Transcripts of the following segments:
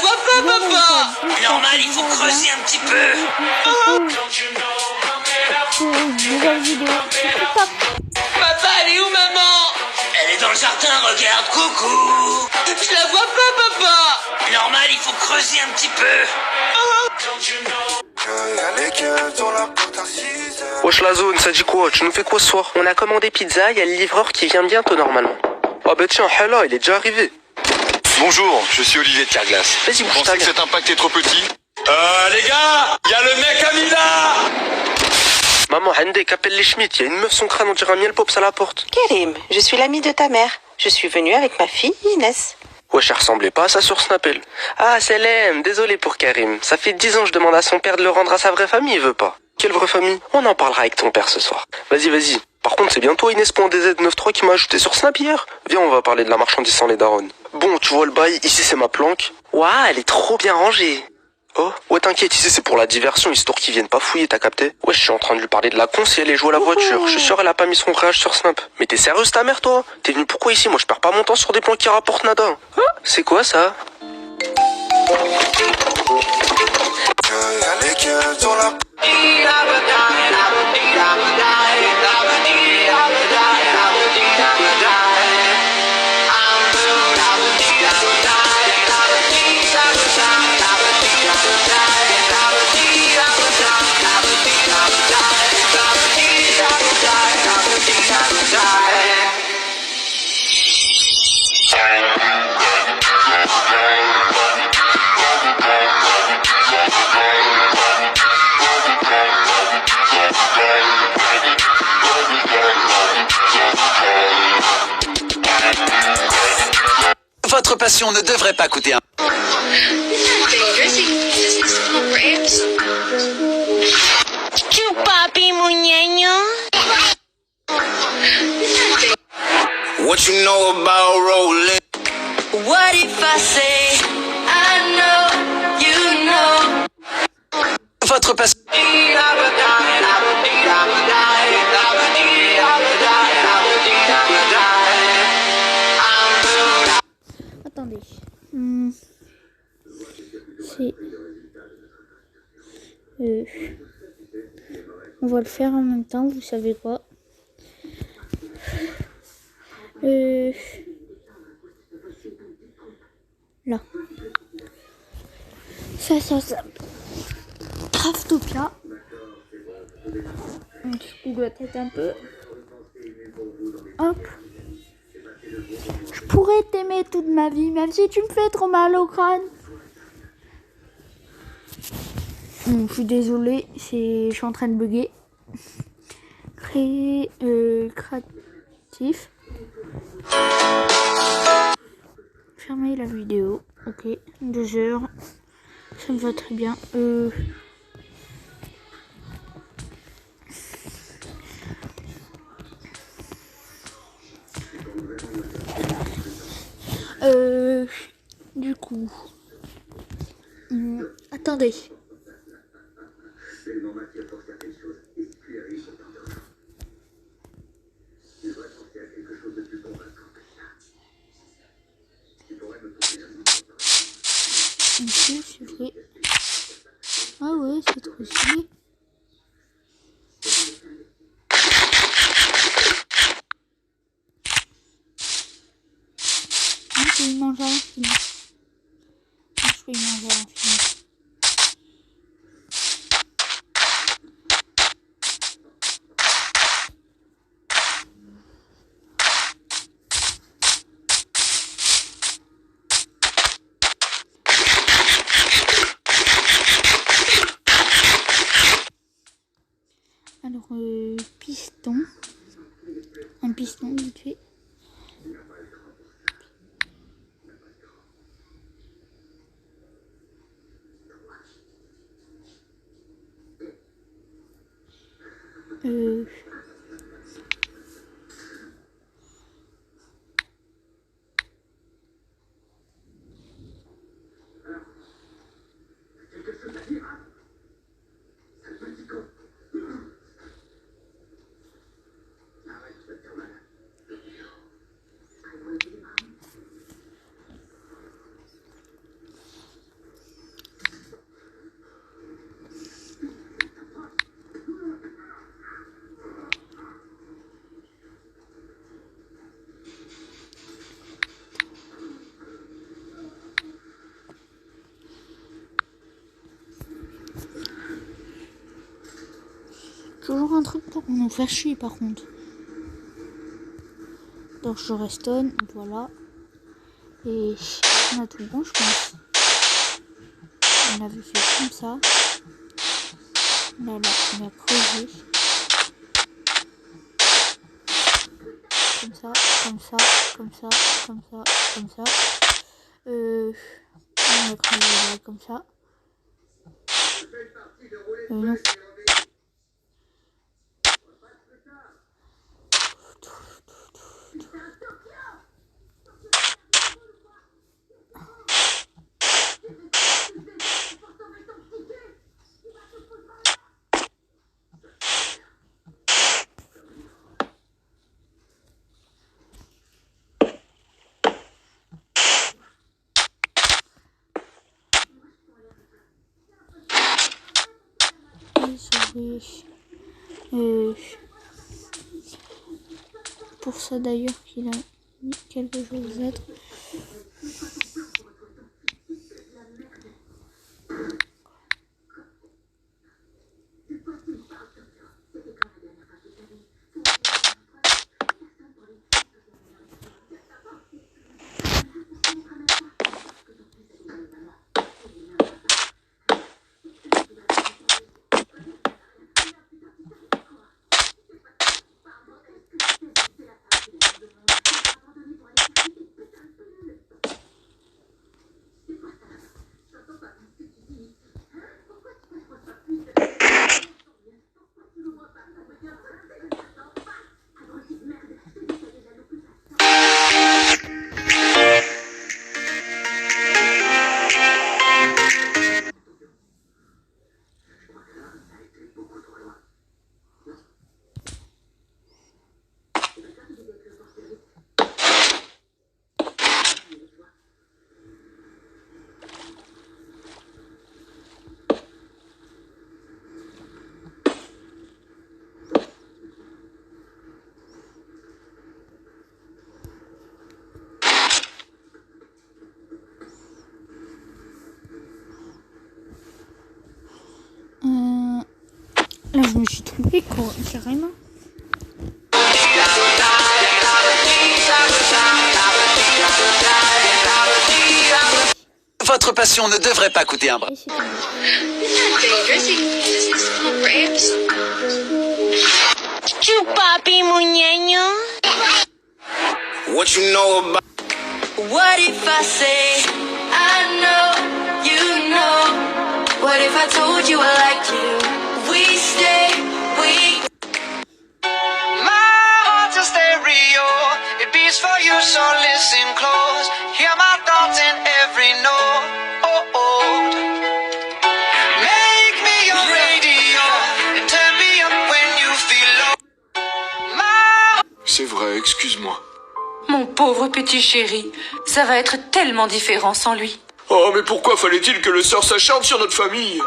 vois pas, papa. Normal, il faut creuser un petit peu. Nouvelle vidéo. Papa, elle est où, maman? Elle est dans le jardin, regarde, coucou. Je la vois pas, papa. Normal, il faut creuser un petit peu. Wesh la zone, ça dit quoi? Tu nous fais quoi ce soir? On a commandé pizza, il y a le livreur qui vient bientôt normalement. Ah bah tiens, Hella, il est déjà arrivé. Bonjour, je suis Olivier de Carglass. Vas-y, Vous bouge ta pensez que gueule. cet impact est trop petit? Les gars, y a le mec à Mila. Maman, Hendek, appelle les Schmitt, il y a une meuf son crâne, on dirait un miel pops à la porte. Karim, je suis l'amie de ta mère. Je suis venue avec ma fille Inès. Wesh, elle ressemblait pas à ça sur Snapple. Ah, c'est l'aime, désolé pour Karim. Ça fait 10 ans que je demande à son père de le rendre à sa vraie famille, il veut pas. Quelle vraie famille? On en parlera avec ton père ce soir. Vas-y. Par contre, c'est bien toi Inès.dz93 qui m'a ajouté sur Snap hier. Viens, on va parler de la marchandise sans les darons. Bon, tu vois le bail, ici c'est ma planque. Ouah, elle est trop bien rangée. Oh, ouais t'inquiète, ici c'est pour la diversion, histoire qu'ils viennent pas fouiller, t'as capté? Ouais, je suis en train de lui parler de la con si elle est jouée à la voiture. Je suis sûr elle a pas mis son réage sur Snap. Mais t'es sérieuse ta mère toi? T'es venu pourquoi ici? Moi je perds pas mon temps sur des plans qui rapportent nada. Hein? C'est quoi ça? Votre passion ne devrait pas coûter un... Papi, muñeño. What you know about rolling? What if I say I know, you know? Votre passion... Attendez. C'est... On va le faire en même temps, vous savez quoi. Là. Ça. Craftopia. Je coupe la tête un peu. Hop. Je pourrais t'aimer toute ma vie, même si tu me fais trop mal au crâne. Bon, je suis désolée, je suis en train de bugger. Créer créatif. Fermer la vidéo. Ok, 2 heures. Ça me va très bien. Du coup. Attendez. Ok, c'est vrai. Ah ouais, c'est trop stylé. Je peux y manger un film. Je peux y manger un film. Alors, piston. Un piston, vite fait. toujours un truc pour nous faire chier par contre. Donc je restonne, voilà. Et on a tout bon, je pense. On avait fait comme ça. Là, on a creusé. Comme ça, comme ça, comme ça, comme ça, comme ça. On a creusé là, comme ça. Non. Pour ça d'ailleurs qu'il a mis quelque chose d'autre. Là, je me suis trompée, quoi, carrément. Votre passion ne devrait pas coûter un bras. Chupapi muñeño. What you know about... What if I say I know you know? What if I told you I like you? We stay, we. My heart's a stereo, it beats for you, so listen close. Hear my thoughts in every note. Make me your radio and turn me up when you feel low. C'est vrai, excuse-moi. Mon pauvre petit chéri, ça va être tellement différent sans lui. Oh, mais pourquoi fallait-il que le sort s'acharne sur notre famille?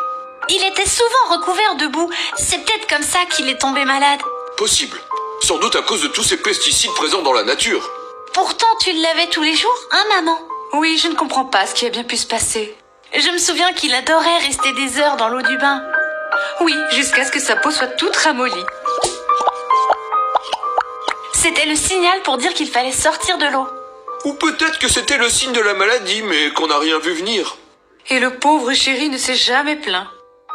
Il était souvent recouvert de boue. C'est peut-être comme ça qu'il est tombé malade. Possible. Sans doute à cause de tous ces pesticides présents dans la nature. Pourtant, tu le lavais tous les jours, hein, maman? Oui, je ne comprends pas ce qui a bien pu se passer. Je me souviens qu'il adorait rester des heures dans l'eau du bain. Oui, jusqu'à ce que sa peau soit toute ramollie. C'était le signal pour dire qu'il fallait sortir de l'eau. Ou peut-être que c'était le signe de la maladie, mais qu'on n'a rien vu venir. Et le pauvre chéri ne s'est jamais plaint.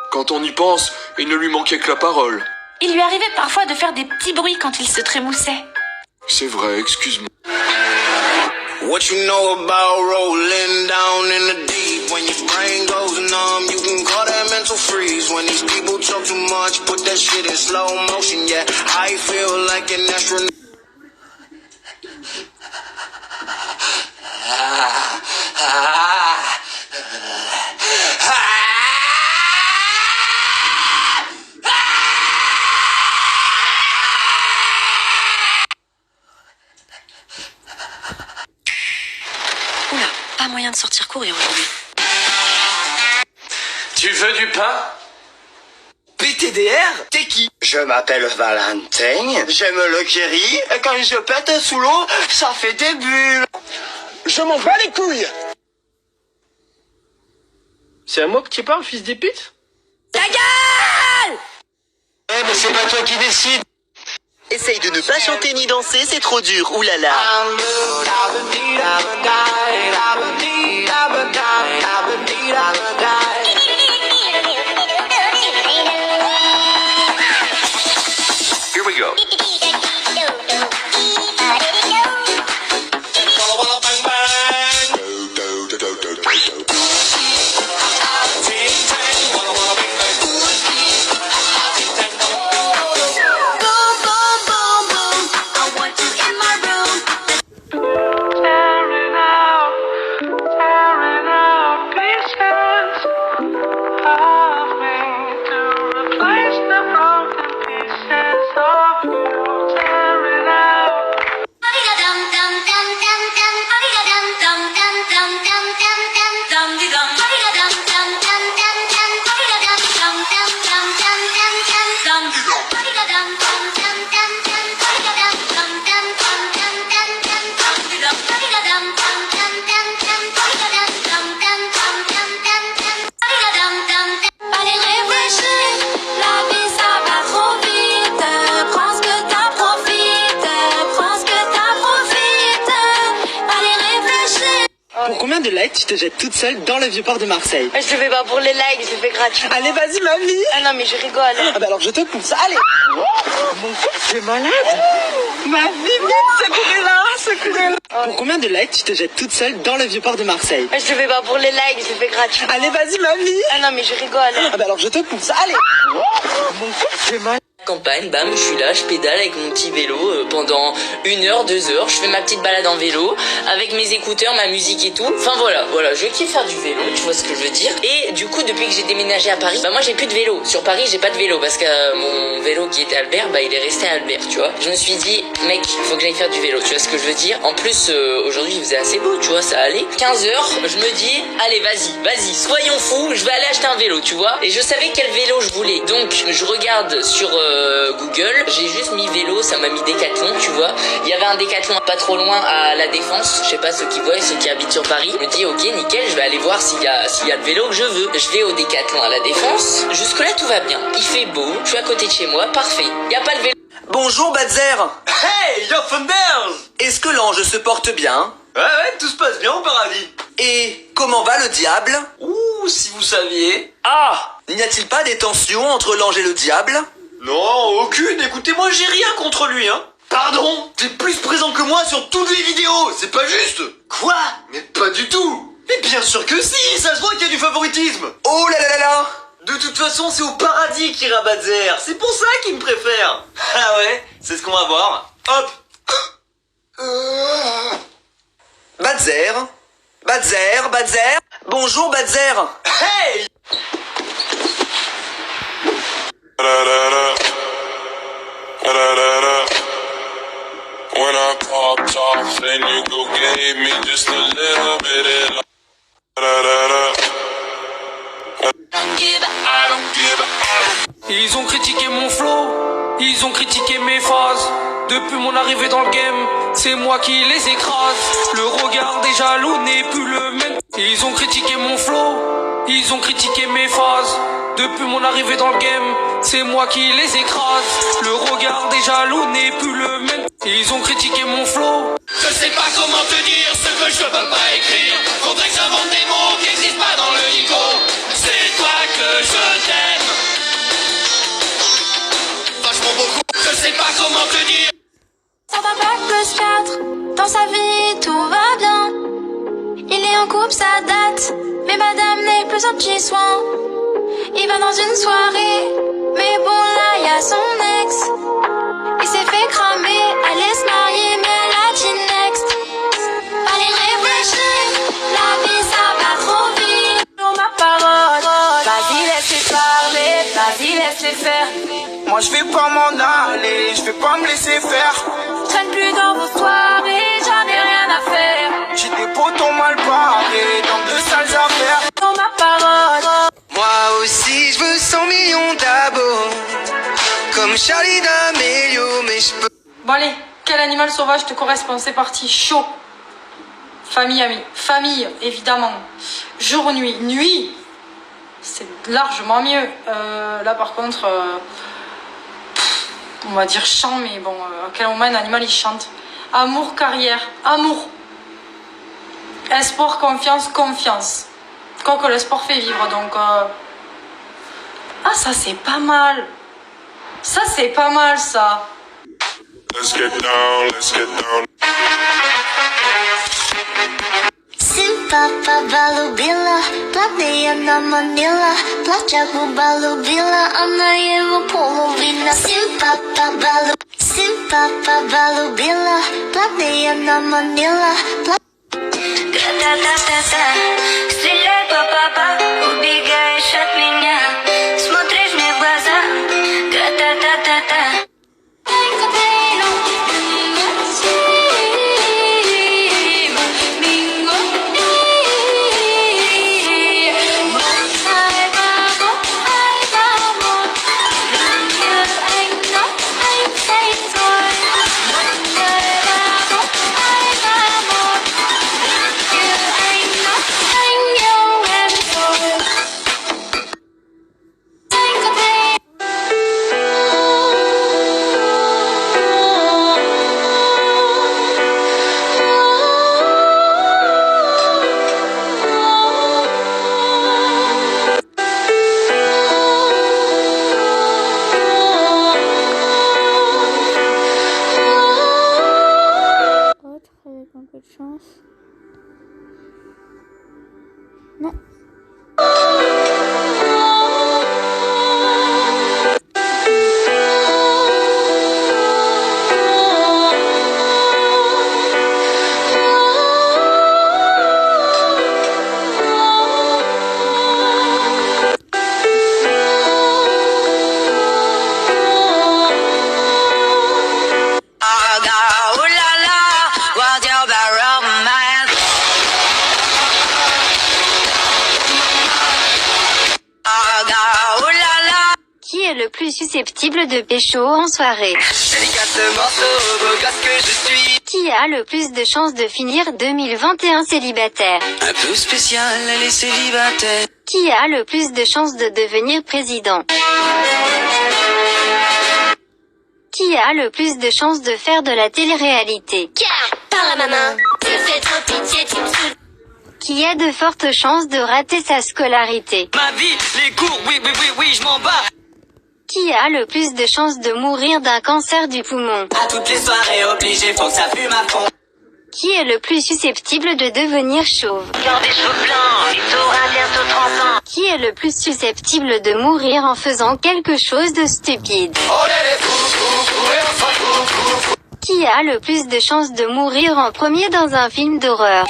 Quand on y pense, il ne lui manquait que la parole. Il lui arrivait parfois de faire des petits bruits quand il se trémoussait. C'est vrai, excuse-moi. What you know about rolling down in the deep? When your brain goes numb, you can call that mental freeze. When these people talk too much, put that shit in slow motion. Yeah, I feel like an astronaut. Oula, pas moyen de sortir courir aujourd'hui. Tu veux du pain? PTDR? T'es qui? Je m'appelle Valentin, j'aime le Kerry, et quand je pète sous l'eau, ça fait des bulles. Je m'en bats les couilles. C'est à moi que tu parles, fils des putes? Ta gueule! Eh mais c'est pas toi qui décide. Essaye de ne pas chanter ni danser, c'est trop dur, oulala. Here we go. Pour combien de likes tu te jettes toute seule dans le vieux port de Marseille? Je le fais pas pour les likes, je le fais gratuit. Allez, vas-y, mamie. Ah non, mais je rigole. Ah bah alors je te pousse, allez. Mon fils, c'est malade. Ma vie, vite, secourez-la. Pour combien de likes tu te jettes toute seule dans le vieux port de Marseille? Je le fais pas pour les likes, je le fais gratuit. Allez, vas-y, mamie. Ah non, mais je rigole. Ah bah alors je te pousse, allez. Mon fils, c'est malade. Campagne, bam, je suis là, je pédale avec mon petit vélo pendant 1 heure, 2 heures, je fais ma petite balade en vélo avec mes écouteurs, ma musique et tout. Enfin voilà, je kiffe faire du vélo, tu vois ce que je veux dire. Et du coup, depuis que j'ai déménagé à Paris, bah moi j'ai plus de vélo. Sur Paris, j'ai pas de vélo parce que mon vélo qui était à Albert, bah il est resté à Albert, tu vois. Je me suis dit, mec, faut que j'aille faire du vélo, tu vois ce que je veux dire. En plus, aujourd'hui il faisait assez beau, tu vois, ça allait. 15 heures, je me dis, allez, vas-y, soyons fous, je vais aller acheter un vélo, tu vois. Et je savais quel vélo je voulais. Donc, je regarde sur Google, j'ai juste mis vélo, ça m'a mis Décathlon, tu vois. Il y avait un Décathlon pas trop loin à La Défense, je sais pas ceux qui voient, ceux qui habitent sur Paris. Je me dis ok, nickel, je vais aller voir s'il y a le vélo que je veux. Je vais au Décathlon à La Défense, jusque là tout va bien. Il fait beau, je suis à côté de chez moi, parfait. Il y a pas le vélo. Bonjour, Badzer. Hey, yo Thunders. Est-ce que l'ange se porte bien? Ouais, tout se passe bien au paradis. Et comment va le diable? Ouh, si vous saviez. Ah! N'y a-t-il pas des tensions entre l'ange et le diable? Non, aucune. Écoutez, moi j'ai rien contre lui, hein. Pardon, t'es plus présent que moi sur toutes les vidéos, c'est pas juste. Quoi? Mais pas du tout. Mais bien sûr que si, ça se voit qu'il y a du favoritisme. Oh là là là là! De toute façon, c'est au paradis qu'il ira Badzer. C'est pour ça qu'il me préfère. Ah ouais, c'est ce qu'on va voir. Hop. Badzer. Bonjour, Badzer. Hey. When I popped off and you go gave me just a little bit of Ils ont critiqué mon flow, ils ont critiqué mes phases. Depuis mon arrivée dans le game, c'est moi qui les écrase. Le regard des jaloux n'est plus le même. Ils ont critiqué mon flow, ils ont critiqué mes phases. Depuis mon arrivée dans le game, c'est moi qui les écrase. Le regard des jaloux n'est plus le même. Ils ont critiqué mon flow. Je sais pas comment te dire ce que je peux pas écrire. Faudrait que j'invente des mots qui existent pas dans le dico. C'est toi que je t'aime. Vachement beaucoup. Je sais pas comment te dire. Ça va bac plus 4. Dans sa vie tout va bien. Il est en couple, ça date. Mais madame n'est plus un petit soin. Il va dans une soirée. Mais bon là y a son ex. Il s'est fait cramer. Elle laisse marier mais elle a dit next. Allez réfléchir. La vie ça va trop vite. Sur ma parole. Vas-y laisse-les parler. Vas-y laisse-les faire. Moi je vais pas m'en aller. Je vais pas me laisser faire. Traîne plus dans vos soirées. J'en ai rien à faire. J'ai des potons mal barrés. Dans de sales affaires. Sur ma parole. Moi aussi je veux 100 millions d'abos. Comme Charlie D'Amelio, mais je peux. Bon allez, quel animal sauvage te correspond? C'est parti, chaud. Famille, amis. Famille, évidemment. Jour, nuit. Nuit, c'est largement mieux. Là par contre, On va dire chant, mais bon, à quel moment un animal il chante? Amour, carrière, amour. Espoir, confiance, confiance. Quoique le sport fait vivre, donc... Ah, ça c'est pas mal. Ça c'est pas mal, ça. Let's get down, let's get down. Папа полюбила, платные на Манила, плачаку полюбила, она его половина. Сын папа полюбила, платные на Манила, Гра-та-та-та-та, стреляй, папа, убегаешь от меня, смотришь мне в глаза, гра-та-та-та-та. Avec un peu de chance. Non. Qui est le plus susceptible de pécho en soirée? Qui a le plus de chances de finir 2021 célibataire? Un peu spécial, elle est célibataire. Qui a le plus de chances de devenir président? Qui a le plus de chances de faire de la télé-réalité? Par la maman, tu fais trop pitié, tu me saoules. Qui a de fortes chances de rater sa scolarité? Ma vie, les cours, oui, je m'en bats. Qui a le plus de chances de mourir d'un cancer du poumon? À toutes les soirées obligées, faut que ça fume à fond. Qui est le plus susceptible de devenir chauve? Dans des cheveux blancs, et t'auras bientôt 30 ans. Qui est le plus susceptible de mourir en faisant quelque chose de stupide? Qui a le plus de chances de mourir en premier dans un film d'horreur?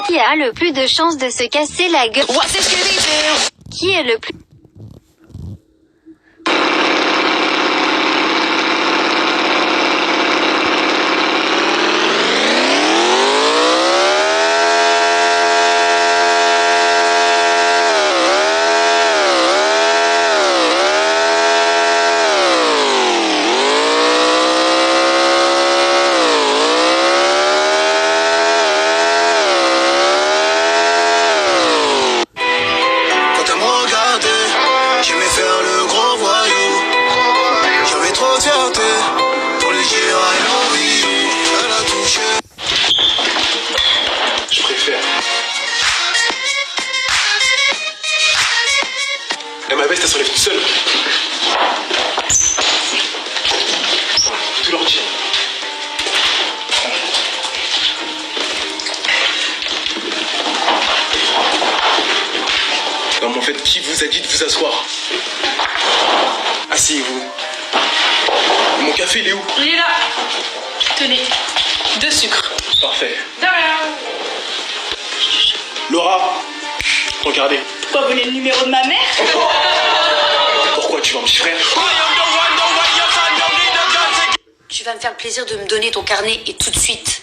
Qui a le plus de chances de se casser la gueule? Qui est le plus... Ma veste, elle s'enlève toute seule. Tout l'entier. Non mais en fait, qui vous a dit de vous asseoir? Asseyez-vous. Mon café, il est où? Il est là. Tenez, 2 sucres. Parfait. De rien. Laura, regardez. Pourquoi vous voulez le numéro de ma mère? Pourquoi tu vois mon petit frère? Tu vas me faire le plaisir de me donner ton carnet et tout de suite.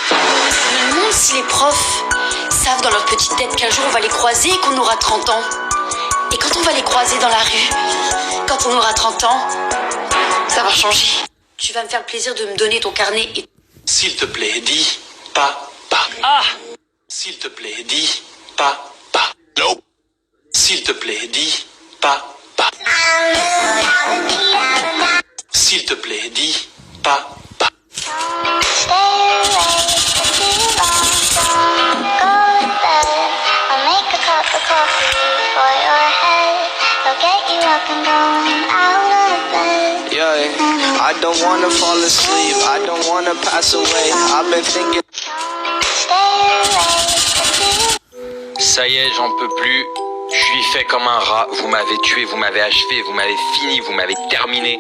Je me demande si les profs savent dans leur petite tête qu'un jour on va les croiser et qu'on aura 30 ans. Et quand on va les croiser dans la rue, quand on aura 30 ans, ça va changer. Tu vas me faire le plaisir de me donner ton carnet et... S'il te plaît, dis papa. Ah! S'il te plaît, dis papa. Non. S'il te plaît, dis papa. S'il te plaît, dis pas. Yeah, I don't wanna fall asleep, I don't wanna pass away. I've been thinking. Ça y est, j'en peux plus. Je suis fait comme un rat. Vous m'avez tué, vous m'avez achevé, vous m'avez fini, vous m'avez terminé.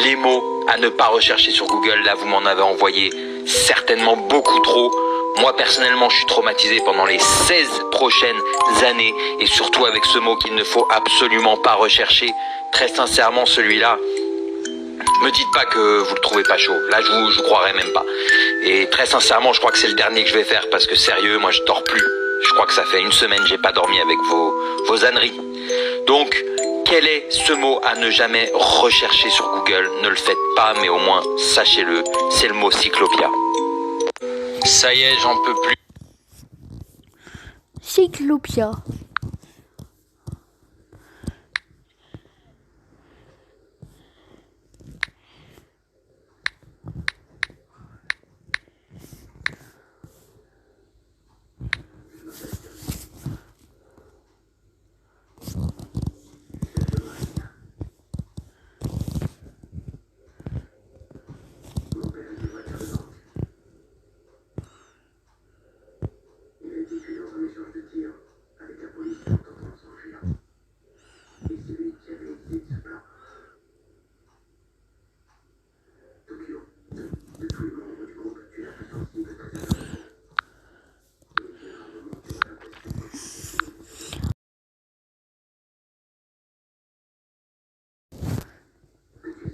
Les mots à ne pas rechercher sur Google, là, vous m'en avez envoyé certainement beaucoup trop. Moi, personnellement, je suis traumatisé pendant les 16 prochaines années. Et surtout avec ce mot qu'il ne faut absolument pas rechercher. Très sincèrement, celui-là, me dites pas que vous le trouvez pas chaud. Là, je vous croirais même pas. Et très sincèrement, je crois que c'est le dernier que je vais faire. Parce que sérieux, moi, je dors plus. Je crois que ça fait une semaine que j'ai pas dormi avec vos âneries. Donc, quel est ce mot à ne jamais rechercher sur Google? Ne le faites pas, mais au moins, sachez-le. C'est le mot cyclopia. Ça y est, j'en peux plus. Cyclopia.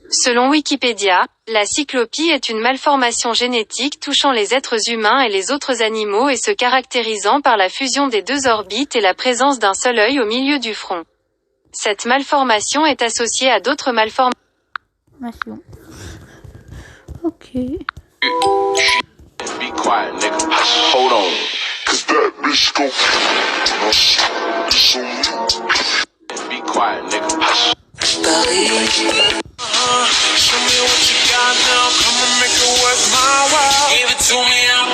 Selon Wikipédia, la cyclopie est une malformation génétique touchant les êtres humains et les autres animaux et se caractérisant par la fusion des deux orbites et la présence d'un seul œil au milieu du front. Cette malformation est associée à d'autres malformations. Ok. Be quiet, nigga. Hold on. Cause that bitch gon' be quiet, nigga. Show me what you got now. Come and make it worth my while. Give it to me now.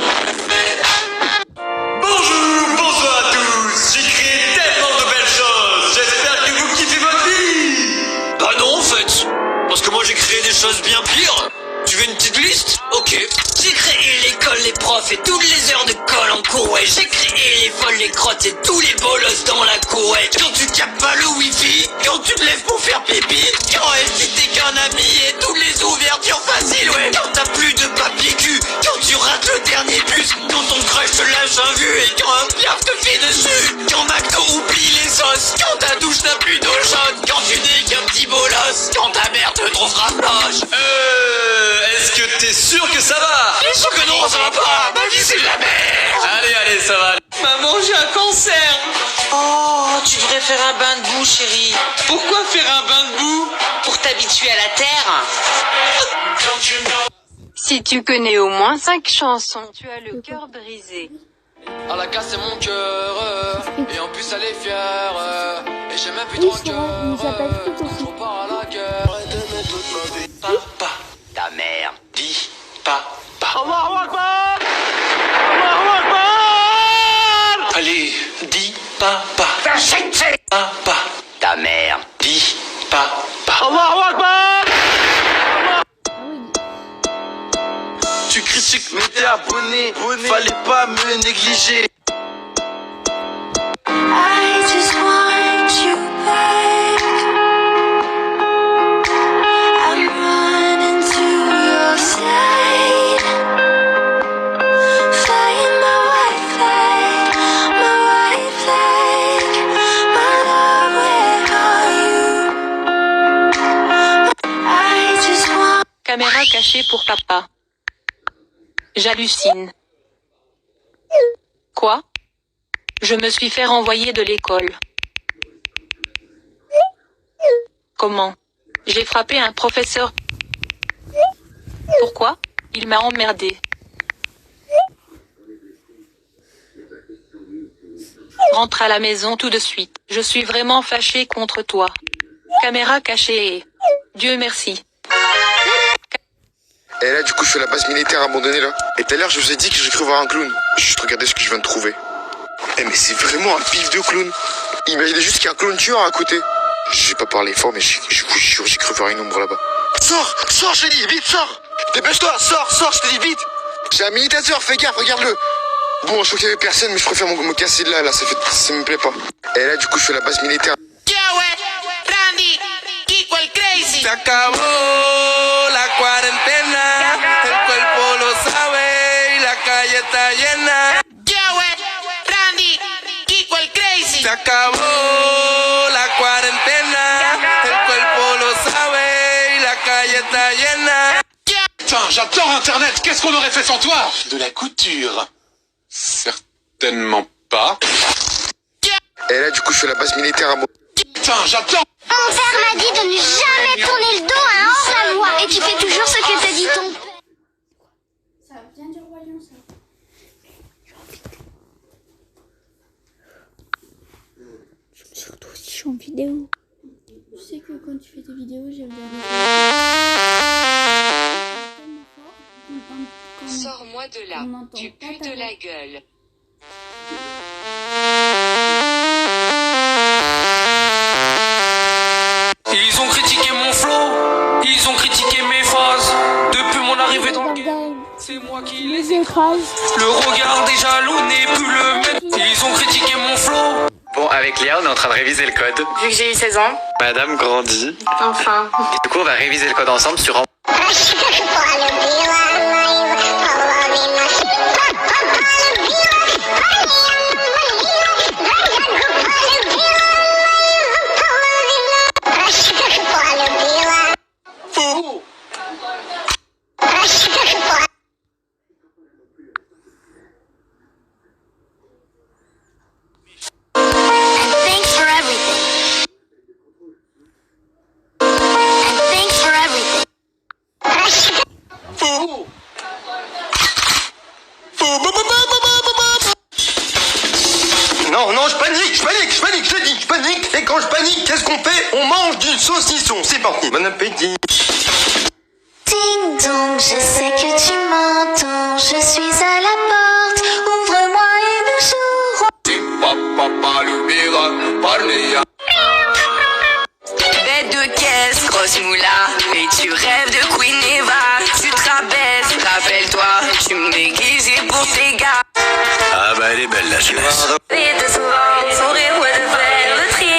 Bonjour, bonsoir à tous. J'ai créé tellement de belles choses. J'espère que vous kiffez votre vie. Bah non, en fait. Parce que moi j'ai créé des choses bien pires. Tu veux une petite liste? Ok. J'ai créé l'école, les profs et toutes les heures de colle en cours, ouais. J'ai créé les folles, les crottes et tous les bolosses dans la cour, ouais. Quand tu captes pas le wifi, quand tu te lèves pour faire pipi, quand FI t'es qu'un ami et toutes les ouvertures faciles, ouais. Quand t'as plus de papier cul, quand tu rates le dernier bus, quand ton crush te lâche un vu et quand un piaf te fait dessus, quand McDo oublie les sauces, quand ta douche n'a plus d'eau chaude, quand tu n'es qu'un petit bolos, quand ta mère te trouvera moche. Est-ce que t'es sûr que ça va? Bien sûr que non, ça va pas. Ma vie c'est de la merde. Allez, ça va. Maman, j'ai un cancer. Oh, tu devrais faire un bain de boue, chérie. Pourquoi faire un bain de boue? Pour t'habituer à la terre. Si tu connais au moins 5 chansons, tu as le cœur brisé. Elle a cassé mon cœur, et en plus elle est fière, et j'ai même plus trop de cœur, donc on part à la guerre. Papa, ta mère, dis papa. Allahu Akbar! Allahu Akbar! Allez, dis papa. Papa, ta mère, dis papa. Allahu Akbar! Tu critiques mais t'es abonné, fallait pas me négliger. I just want you back. I'm running to your side, flying my white flag, my love, where are you? I just want. Caméra cachée pour papa. J'hallucine. Quoi? Je me suis fait renvoyer de l'école. Comment? J'ai frappé un professeur. Pourquoi? Il m'a emmerdé. Rentre à la maison tout de suite. Je suis vraiment fâchée contre toi. Caméra cachée. Dieu merci. Et là, du coup, je fais la base militaire abandonnée là. Et tout à l'heure, je vous ai dit que j'ai cru voir un clown. Juste regardez ce que je viens de trouver. Eh, mais c'est vraiment un pif de clown. Imaginez juste qu'il y a un clown tueur à côté. J'ai pas parlé fort, mais je vous jure, j'ai cru voir une ombre là-bas. Sors, sors, je t'ai dit, vite, sors. Dépêche-toi, sors, sors, je t'ai dit, vite. J'ai un militaire, fais gaffe, regarde-le. Bon, je crois qu'il y avait personne, mais je préfère me casser de là, ça me plaît pas. Et là, du coup, je fais la base militaire. Se acabó la cuarentena, el cuerpo lo sabe y la calle está llena. Randy, Kiko el Crazy. Se acabó la cuarentena, el cuerpo lo sabe y la calle está llena. Putain, j'adore Internet, qu'est-ce qu'on aurait fait sans toi? De la couture. Certainement pas. Et là, du coup, je fais la base militaire à moi. Putain, j'adore. Mon père m'a dit de ne jamais tourner le dos à un hors-la-loi. Et tu fais toujours ce que t'a dit ton père. Ça vient du Roi Lion, ça. Surtout si je suis en vidéo. Tu sais que quand tu fais tes vidéos, j'aime bien. Sors-moi de là, tu pues de la gueule. Ils ont critiqué mon flow, ils ont critiqué mes phases. Depuis mon arrivée dans le game, c'est moi qui les écrase. Le regard des jaloux n'est plus le même. Ils ont critiqué mon flow. Bon, avec Léa, on est en train de réviser le code. Vu que j'ai eu 16 ans. Madame grandit. Enfin. Et du coup, on va réviser le code ensemble sur... Non, non, je panique, je panique. Et quand je panique, qu'est-ce qu'on fait? On mange du saucisson. C'est parti, bon appétit. Ding dong, je sais que tu m'entends. Je suis à la porte. Ouvre-moi et nous jouerons. Bête de caisse, grosse moula. Et tu rêves de Queen Eva. Tu te rabaisses, rappelle-toi. Tu me déguisais pour tes gars. Ah bah elle est belle la jeunesse. Vite souvent, sourire ou de faire le tri.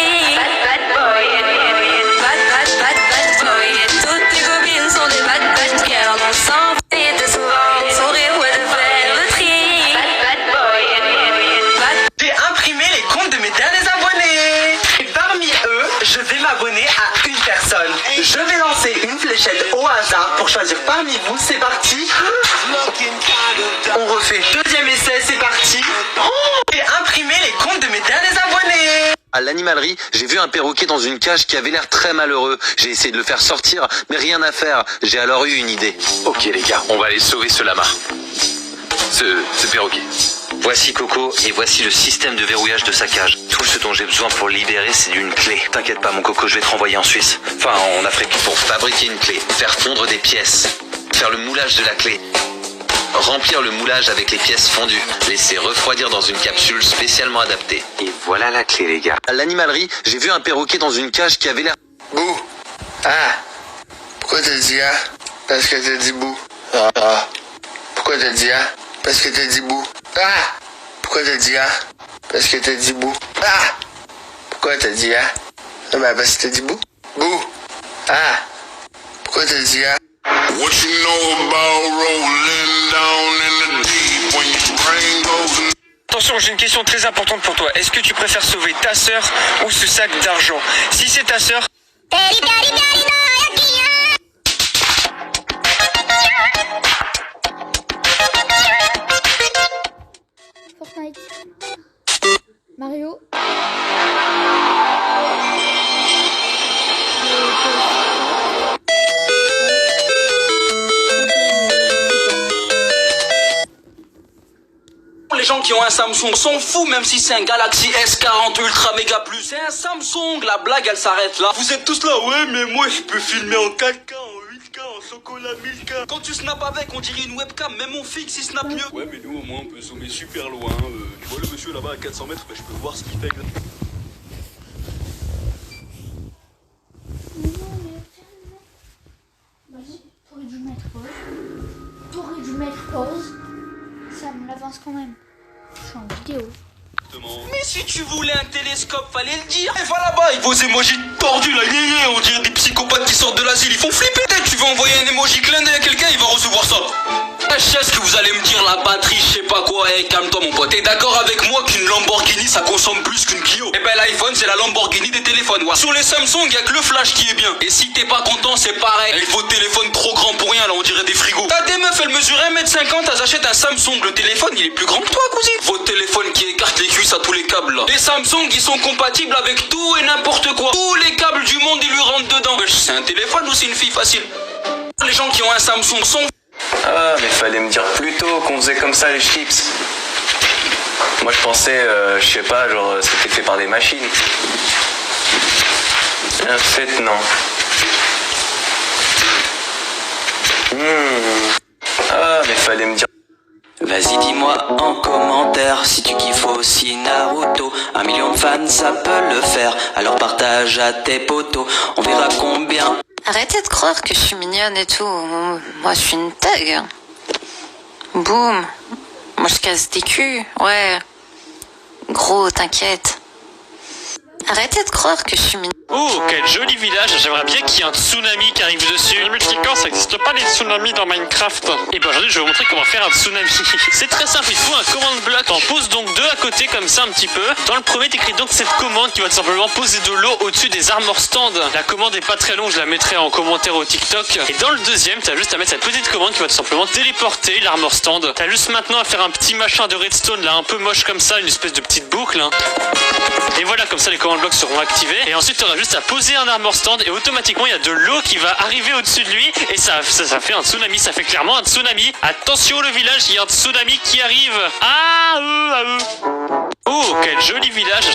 Bad boy, bad boy. Toutes tes copines sont des bad girls. On s'en fout. Vite souvent, sourire ou de faire le tri. Bad boy, J'ai imprimé les comptes de mes derniers abonnés. Et parmi eux, je vais m'abonner à une personne. Je vais lancer une fléchette au hasard pour choisir parmi vous. C'est parti. On refait. Deuxième essai, c'est parti. J'ai imprimé les comptes de mes derniers abonnés. À l'animalerie, j'ai vu un perroquet dans une cage qui avait l'air très malheureux. J'ai essayé de le faire sortir, mais rien à faire. J'ai alors eu une idée. Ok les gars, on va aller sauver ce lama. Ce perroquet. Voici Coco, et voici le système de verrouillage de sa cage. Tout ce dont j'ai besoin pour le libérer, c'est d'une clé. T'inquiète pas mon Coco, je vais te renvoyer en Suisse. Enfin, en Afrique, pour fabriquer une clé. Faire fondre des pièces. Faire le moulage de la clé. Remplir le moulage avec les pièces fondues. Laisser refroidir dans une capsule spécialement adaptée. Et voilà la clé les gars. À l'animalerie, j'ai vu un perroquet dans une cage qui avait l'air... Bouh. Ah. Pourquoi t'as dit ah? Parce que t'as dit bouh. Ah. Pourquoi t'as dit ah? Parce que t'as dit bouh. Ah. Pourquoi t'as dit ah? Parce que t'as dit bouh. Ah. Pourquoi t'as dit ah? Ah bah parce que t'as dit bouh. Bouh. Ah. Pourquoi t'as dit ah? What you know about rolling down in the deep when your brain goes... Attention, j'ai une question très importante pour toi. Est-ce que tu préfères sauver ta sœur ou ce sac d'argent? Si c'est ta sœur... Fortnite. Mario. gens qui ont un Samsung s'en foutent même si c'est un Galaxy S40 Ultra Méga Plus. C'est un Samsung, la blague elle s'arrête là. Vous êtes tous là, ouais mais moi je peux filmer en 4K, en 8K, en chocolat 1000K. Quand tu snaps avec, on dirait une webcam, même mon fixe il snap mieux. Ouais mais nous au moins on peut zoomer super loin. Tu vois le monsieur là-bas à 400 mètres, bah, je peux voir ce qu'il fait exactement. Vas-y, t'aurais dû mettre pause. T'aurais dû mettre pause. Ça me l'avance quand même. Je suis en vidéo. Mais si tu voulais un télescope, fallait le dire. Et va là-bas, ils vos émojis tordus là, on dirait des psychopathes qui sortent de l'asile, ils font flipper. Tu veux envoyer un émoji clin d'œil à quelqu'un, il va recevoir ça. Je sais ce que vous allez me dire, la batterie, je sais pas quoi. Calme-toi mon pote, t'es d'accord avec moi qu'une Lamborghini ça consomme plus qu'une Clio? Eh ben l'iPhone c'est la Lamborghini des téléphones, ouais. Sur les Samsung y'a que le flash qui est bien. Et si t'es pas content c'est pareil. Avec vos téléphones trop grands pour rien là, on dirait des frigos. T'as des meufs, elles mesurent 1m50, elles achètent un Samsung. Le téléphone il est plus grand que toi cousine. Vos téléphones qui écartent les cuisses à tous les câbles là. Les Samsung ils sont compatibles avec tout et n'importe quoi. Tous les câbles du monde ils lui rentrent dedans. C'est un téléphone ou c'est une fille facile? Les gens qui ont un Samsung sont... Ah, mais fallait me dire plus tôt qu'on faisait comme ça les chips. Moi je pensais, je sais pas, genre c'était fait par des machines. En fait, non. Ah, mais fallait me dire. Vas-y dis-moi en commentaire si tu kiffes aussi Naruto. 1 million de fans ça peut le faire, alors partage à tes potos. On verra combien. Arrêtez de croire que je suis mignonne et tout. Moi, je suis une thug. Boum. Moi, je casse des culs. Ouais. Gros, t'inquiète. Arrêtez de croire que je suis mignonne. Oh, quel joli village. J'aimerais bien qu'il y ait un tsunami qui arrive dessus. Les multicorps, ça n'existe pas les tsunamis dans Minecraft. Et ben aujourd'hui, je vais vous montrer comment faire un tsunami. C'est très simple, il faut un command block. T'en poses donc 2 à côté, comme ça, un petit peu. Dans le premier, t'écris donc cette commande qui va tout simplement poser de l'eau au-dessus des armor stands. La commande est pas très longue, je la mettrai en commentaire au TikTok. Et dans le deuxième, t'as juste à mettre cette petite commande qui va tout simplement téléporter l'armor stand. T'as juste maintenant à faire un petit machin de redstone là, un peu moche comme ça, une espèce de petite boucle. Hein. Et voilà, comme ça les command blocks seront activés. Et ensuite, t'auras juste à poser un armor stand et automatiquement il y a de l'eau qui va arriver au-dessus de lui et ça fait un tsunami, ça fait clairement un tsunami. Attention le village, il y a un tsunami qui arrive. Oh, quel joli village.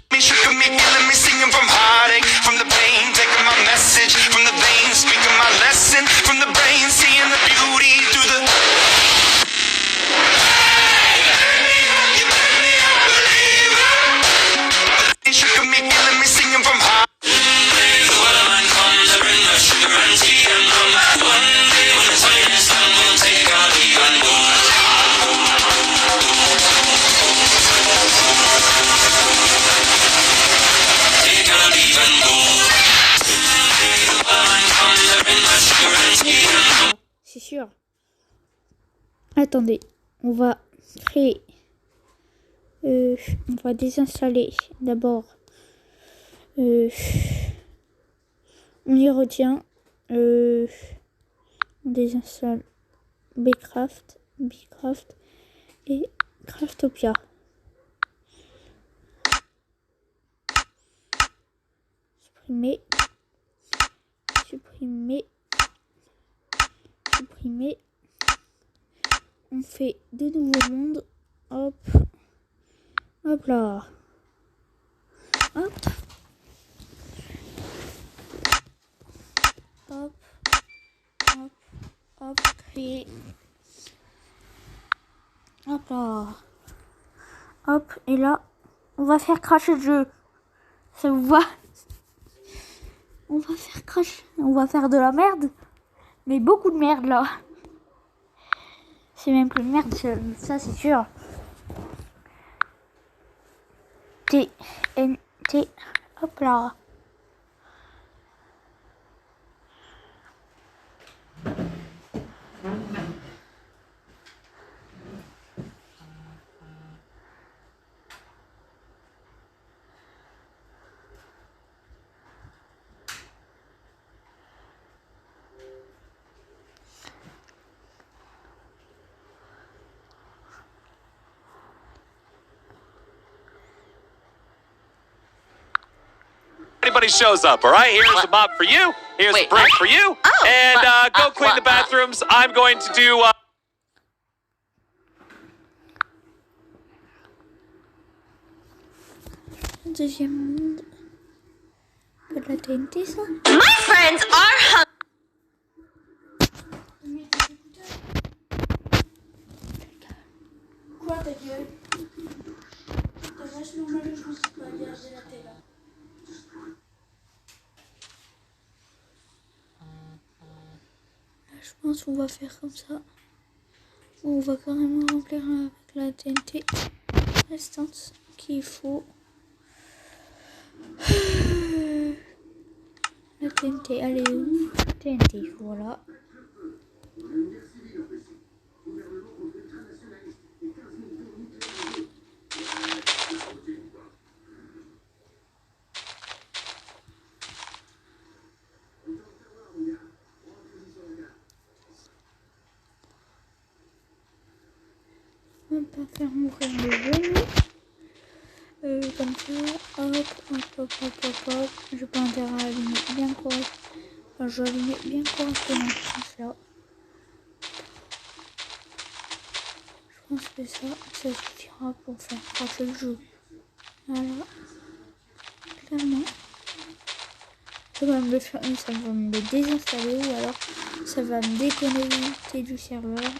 C'est sûr. Attendez, on va créer. On va désinstaller d'abord. On y retient. On désinstalle Bcraft et Craftopia. Supprimer. On fait de nouveaux mondes. Hop là. Hop, créer. Hop là. Hop, et là, on va faire cracher le jeu. Ça vous va? On va faire crash. On va faire de la merde. Mais beaucoup de merde là. C'est même plus de merde, ça c'est sûr. TNT. Hop là. Anybody shows up, all right? Here's a mop for you. Here's a break for you. And go clean the bathrooms. I'm going to do... Deuxième monde. De la TNT, ça. My friends are Quoi ta gueule? T'as vachement mal au genou, tu vas regarder la télé. Là, je pense qu'on va faire comme ça. On va carrément remplir avec la TNT restante qu'il faut. La TNT, elle est où? TNT, voilà. On va pas faire mourir le vélo. Comme ça, hop. Je peux intérêt à allumer bien correctement. Enfin, je vais allumer bien correctement là. Je pense que ça suffira pour faire cracher le jeu. Voilà. Clairement. Ça va me le désinstaller ou alors ça va me déconnecter du serveur.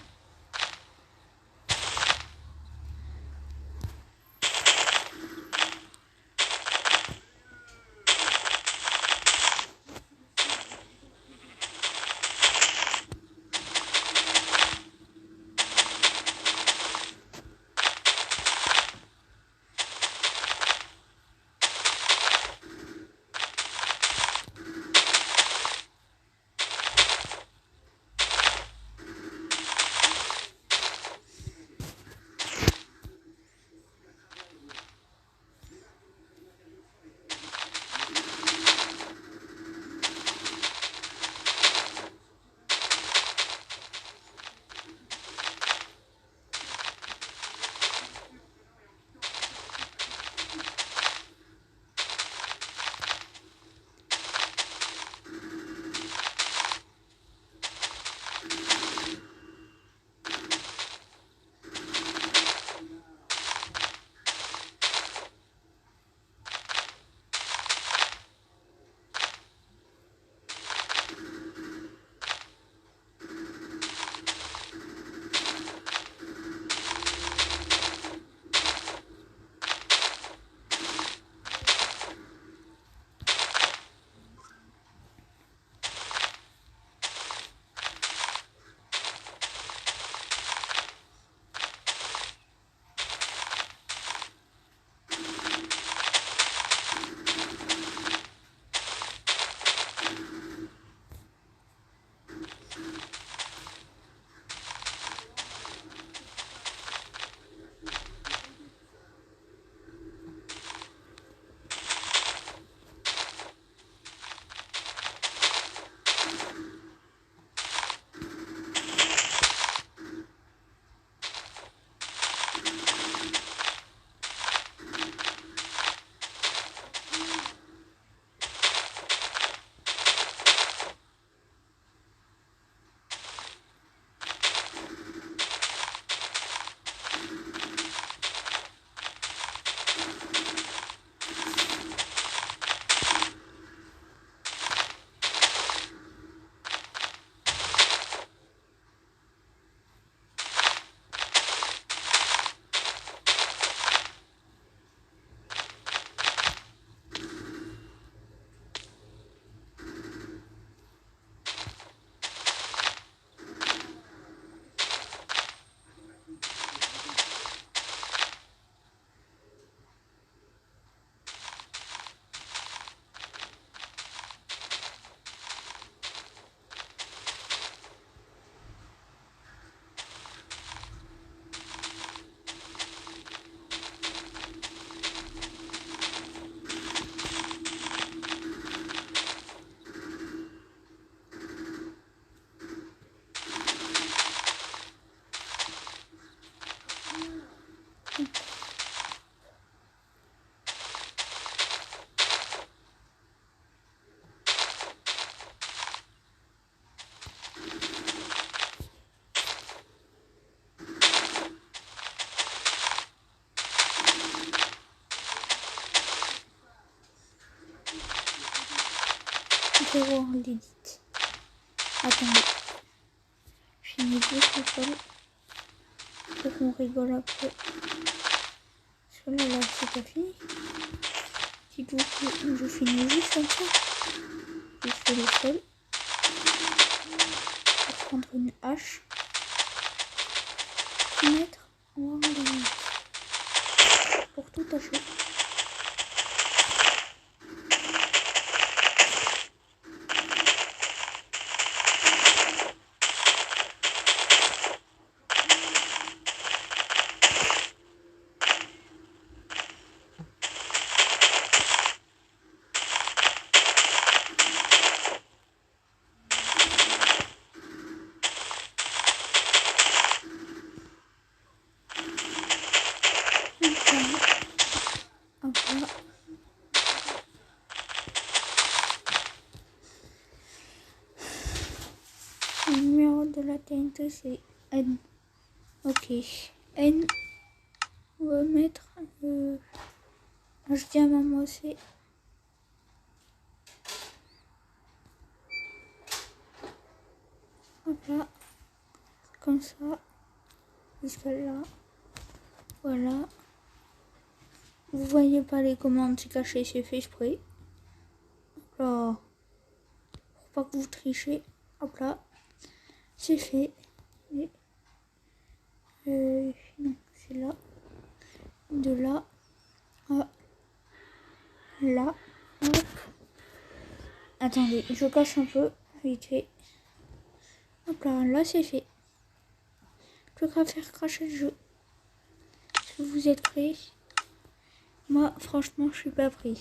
0 en l'édite. Attendez. Je finis juste le sol. Faut qu'on rigole un peu. Parce que là, c'est pas fini. Dites-vous que je finis juste comme ça. Je fais le sol. Je vais prendre une hache. Mettre en limite. Pour tout tâcher. Le numéro de la TNT c'est N. Ok. N. On va mettre HDMI à maman c'est voilà. Comme ça. Jusqu'à là. Voilà. Vous voyez pas les commandes, c'est caché, c'est fait exprès. Hop là. Pour pas que vous trichez. Hop là. C'est fait. Et non, c'est là. De là à là. Hop. Attendez, je cache un peu. Vite fait. Hop là, là c'est fait. Je vais faire cracher le jeu. Est-ce que vous êtes prêts? Moi, franchement, je suis pas prêt.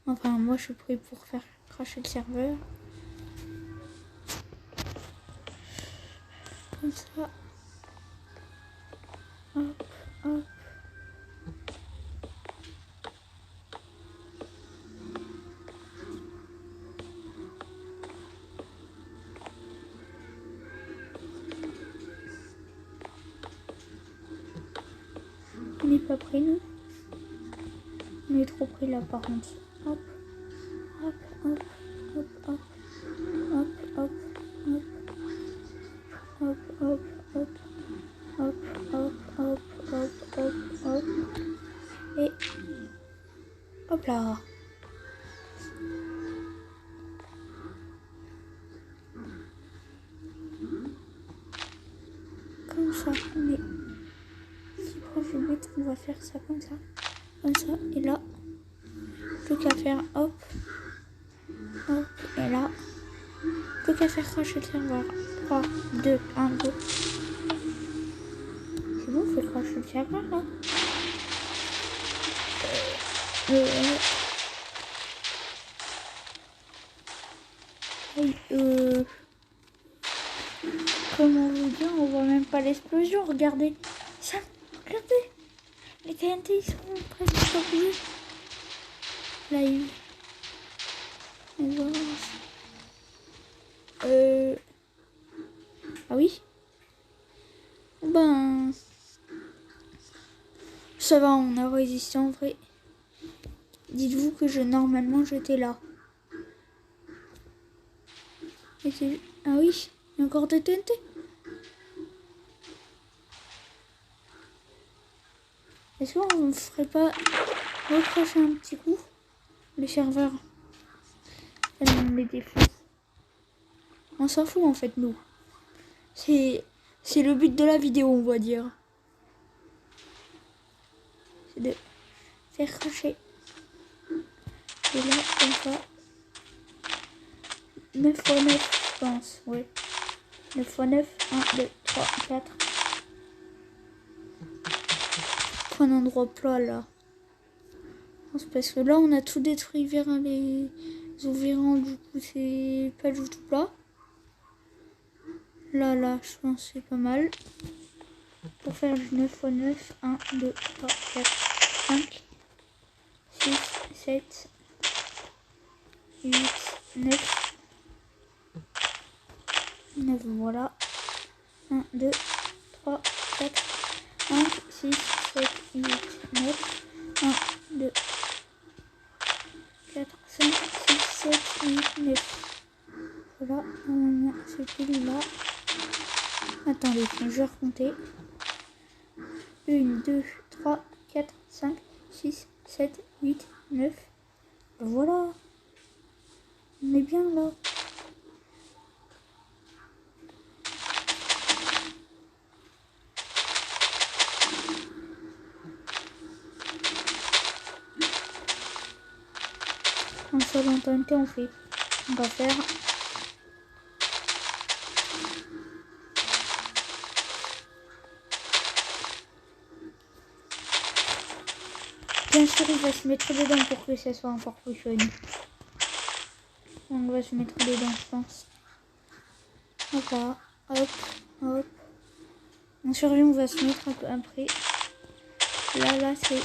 Enfin, moi, je suis prêt pour faire cracher le serveur. Comme ça. Hop, hop. On n'est pas prêt, nous. On est trop près là, par contre. Hop, hop, hop, hop, hop, hop, hop, hop, hop, hop, hop, hop, hop, hop, hop, hop, et hop là. Comme ça, on est si proche du but, on va faire ça, comme ça, et là, plus qu'à faire hop, hop, et là, plus qu'à faire cracher le serveur. 3, 2, 1, go. C'est bon, on fait cracher le serveur là. Comment vous dire, on voit même pas l'explosion, regardez. Ça, regardez. Les TNT ils sont presque sortis. Live. On va voir. Ah oui. Ben. Ça va, on a résisté en vrai. Dites-vous que normalement j'étais là. Ah oui, il y a encore des TNT. Est-ce qu'on ne ferait pas recracher un petit coup le serveur? On les défonce. On s'en fout en fait, nous. C'est le but de la vidéo, on va dire. C'est de faire cracher. Et là, comme ça. 9 x 9, je pense. Ouais. 9 x 9. 1, 2, 3, 4. Un endroit plat là. C'est parce que là on a tout détruit vers les environs, du coup c'est pas du tout plat. Là je pense que c'est pas mal. Pour faire du 9 x 9, 1, 2, 3, 4, 5, 6, 7, 8, 9. 9, voilà. 1, 2, 3, 4, 5, 6, 7, 8, 9, 1, 2, 4, compter. 1, 2, 3, 4, 5, 6, 7, 8, 9. Voilà. On est bien là. En seule en TNT, on va faire bien sûr il va se mettre dedans pour que ça soit encore plus fun. On va se mettre dedans je pense. Hop là, hop, hop. En survie on va se mettre après. Là c'est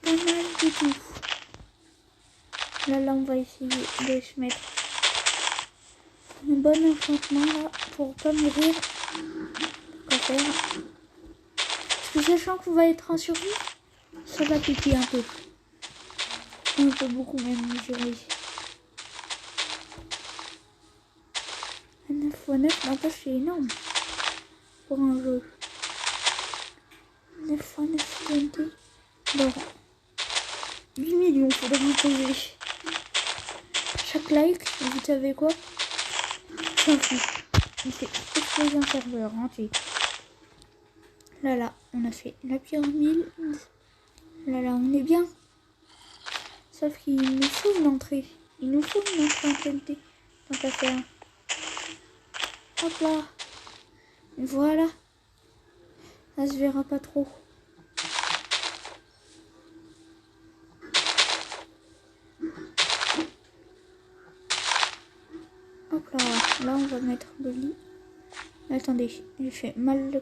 pas mal du tout. Là on va essayer de se mettre un bon enchantement là pour pas mourir. Quoi faire? Parce que sachant qu'on va être en survie, ça va piquer un peu. Un peu beaucoup même, je dirais. 9 x 9, n'empêche c'est énorme pour un jeu. 9 x 9 TNT. Bon. 8 millions, faudrait en poser. Chaque like, vous savez quoi? Ça fout. On fait exploser un serveur entier. Là, on a fait la pyramide. Là, on est bien. Sauf qu'il nous faut une entrée. Il nous faut une entrée en TNT. Tant qu'à faire. Hop là. Voilà. Ça se verra pas trop. Hop là. Là, on va mettre le lit. Attendez, j'ai fait mal le